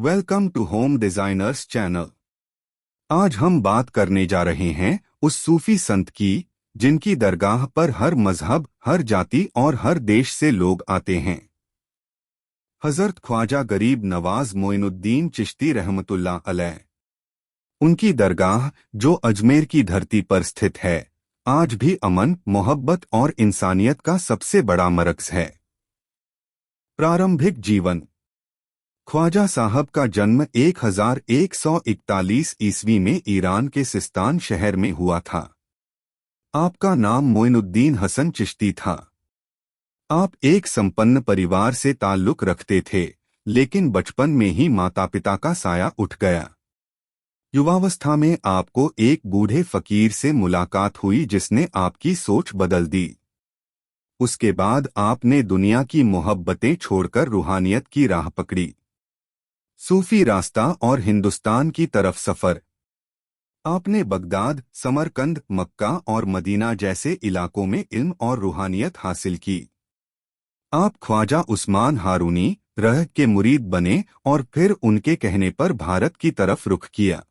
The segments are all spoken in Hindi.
Welcome to home designers channel. आज हम बात करने जा रहे हैं उस सूफी संत की जिनकी दरगाह पर हर मजहब, हर जाति और हर देश से लोग आते हैं। हजरत ख्वाजा गरीब नवाज मोइनुद्दीन चिश्ती रहमतुल्लाह अलैह। उनकी दरगाह जो अजमेर की धरती पर स्थित है, आज भी अमन, मोहब्बत और इंसानियत का सबसे बड़ा मरकज़ है। प्रारंभिक जीवन। ख्वाजा साहब का जन्म 1141 ईस्वी में ईरान के सिस्तान शहर में हुआ था। आपका नाम मोइनुद्दीन हसन चिश्ती था। आप एक संपन्न परिवार से ताल्लुक रखते थे, लेकिन बचपन में ही माता पिता का साया उठ गया। युवावस्था में आपको एक बूढ़े फकीर से मुलाकात हुई जिसने आपकी सोच बदल दी। उसके बाद आपने दुनिया की मोहब्बतें छोड़कर रूहानियत की राह पकड़ी। सूफी रास्ता और हिंदुस्तान की तरफ सफर। आपने बगदाद, समरकंद, मक्का और मदीना जैसे इलाकों में इल्म और रूहानियत हासिल की। आप ख्वाजा उस्मान हारूनी रह के मुरीद बने और फिर उनके कहने पर भारत की तरफ रुख किया।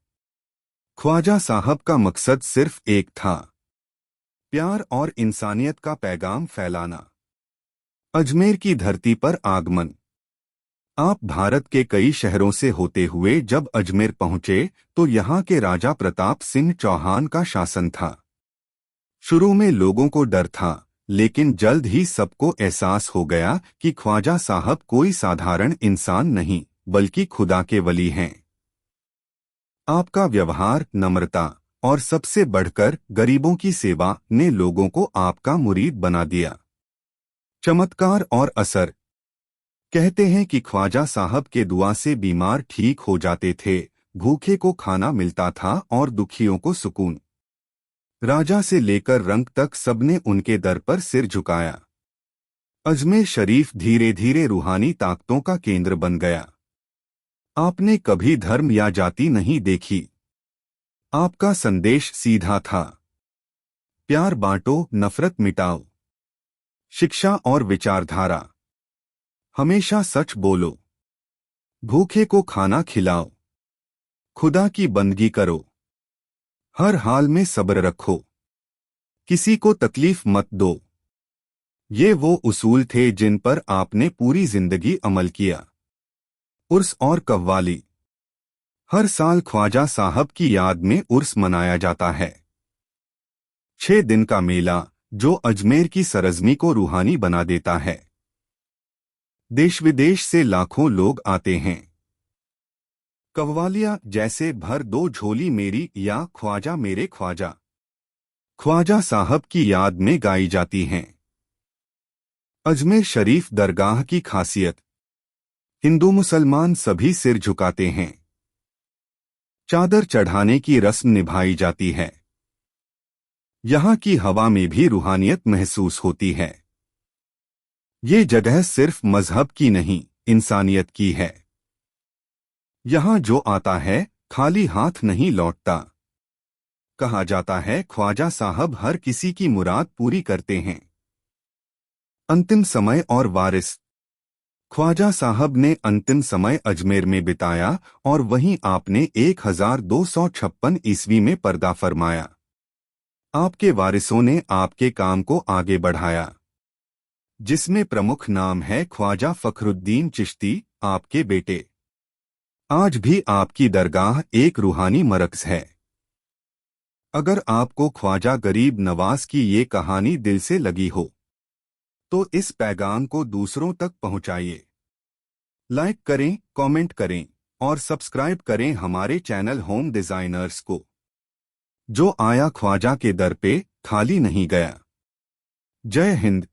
ख्वाजा साहब का मकसद सिर्फ एक था, प्यार और इंसानियत का पैगाम फैलाना। अजमेर की धरती पर आगमन। आप भारत के कई शहरों से होते हुए जब अजमेर पहुंचे तो यहाँ के राजा प्रताप सिंह चौहान का शासन था। शुरू में लोगों को डर था, लेकिन जल्द ही सबको एहसास हो गया कि ख्वाजा साहब कोई साधारण इंसान नहीं बल्कि खुदा के वली हैं। आपका व्यवहार, नम्रता और सबसे बढ़कर गरीबों की सेवा ने लोगों को आपका मुरीद बना दिया। चमत्कार और असर। कहते हैं कि ख्वाजा साहब के दुआ से बीमार ठीक हो जाते थे, भूखे को खाना मिलता था और दुखियों को सुकून। राजा से लेकर रंक तक सबने उनके दर पर सिर झुकाया। अजमेर शरीफ धीरे धीरे रूहानी ताकतों का केंद्र बन गया। आपने कभी धर्म या जाति नहीं देखी। आपका संदेश सीधा था, प्यार बांटो, नफरत मिटाओ। शिक्षा और विचारधारा। हमेशा सच बोलो, भूखे को खाना खिलाओ, खुदा की बंदगी करो, हर हाल में सब्र रखो, किसी को तकलीफ मत दो। ये वो उसूल थे जिन पर आपने पूरी जिंदगी अमल किया। उर्स और कव्वाली। हर साल ख्वाजा साहब की याद में उर्स मनाया जाता है। 6 दिन का मेला जो अजमेर की सरजमी को रूहानी बना देता है। देश विदेश से लाखों लोग आते हैं। कव्वालियाँ जैसे भर दो झोली मेरी या ख्वाजा मेरे ख्वाजा, ख्वाजा साहब की याद में गाई जाती हैं। अजमेर शरीफ दरगाह की खासियत। हिंदू मुसलमान सभी सिर झुकाते हैं। चादर चढ़ाने की रस्म निभाई जाती है। यहाँ की हवा में भी रूहानियत महसूस होती है। ये जगह सिर्फ मजहब की नहीं, इंसानियत की है। यहाँ जो आता है खाली हाथ नहीं लौटता। कहा जाता है ख्वाजा साहब हर किसी की मुराद पूरी करते हैं। अंतिम समय और वारिस। ख्वाजा साहब ने अंतिम समय अजमेर में बिताया और वहीं आपने 1256 ईस्वी में पर्दा फरमाया। आपके वारिसों ने आपके काम को आगे बढ़ाया, जिसमें प्रमुख नाम है ख्वाजा फखरुद्दीन चिश्ती, आपके बेटे। आज भी आपकी दरगाह एक रूहानी मरकज़ है। अगर आपको ख्वाजा गरीब नवाज की ये कहानी दिल से लगी हो तो इस पैगाम को दूसरों तक पहुंचाइए। लाइक करें, कमेंट करें और सब्सक्राइब करें हमारे चैनल होम डिजाइनर्स को। जो आया ख्वाजा के दर पे खाली नहीं गया। जय हिंद।